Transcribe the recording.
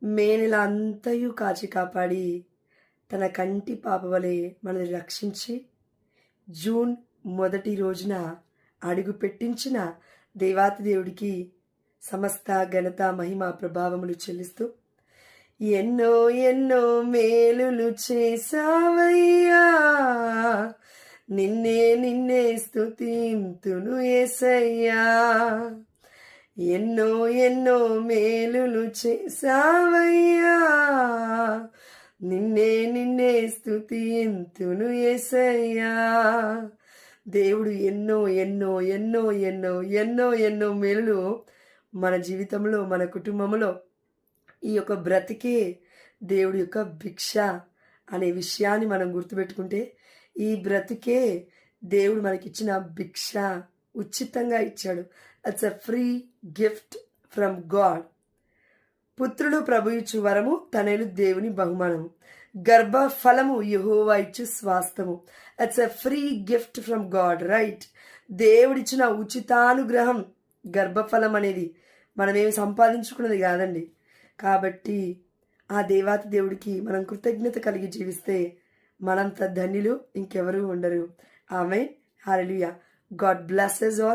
మే నెల అంతయు కాచి కాపాడి తన కంటి పాప వలె మనల్ని రక్షించి జూన్ మొదటి రోజున అడుగు పెట్టించిన దేవాతి దేవుడికి సమస్త ఘనత మహిమ ప్రభావములు చెల్లిస్తూ ఎన్నో ఎన్నో మేలులు చేసావయ్యా, నిన్నే నిన్నే స్తుతింతును యేసయ్యా. ఎన్నో ఎన్నో మేలులు చేసావయ్యా, నిన్నే నిన్నే స్తుతింతును యేసయ్యా. దేవుడు ఎన్నో ఎన్నో ఎన్నో ఎన్నో ఎన్నో ఎన్నో మేలులు మన జీవితంలో మన కుటుంబంలో ఈ యొక్క బ్రతికే దేవుడి యొక్క భిక్ష అనే విషయాన్ని మనం గుర్తుపెట్టుకుంటే ఈ బ్రతికే దేవుడు మనకిచ్చిన భిక్ష ఉచితంగా ఇచ్చాడు. It's a free gift from God. పుత్రుడు ప్రభు ఇచ్చు వరము, తనయులు దేవుని బహుమానము, గర్భ ఫలము యెహోవా ఇచ్చు స్వాస్థము. It's a free gift from God, right? దేవుడిచ్చిన ఉచితానుగ్రహం గర్భఫలం అనేది మనమేమి సంపాదించుకున్నది కాదండి. కాబట్టి ఆ దేవాతి దేవుడికి మనం కృతజ్ఞత కలిగి జీవిస్తే మనంత ధన్యులు ఇంకెవరూ ఉండరు. ఆమేన్. హల్లెలూయా. God blesses all.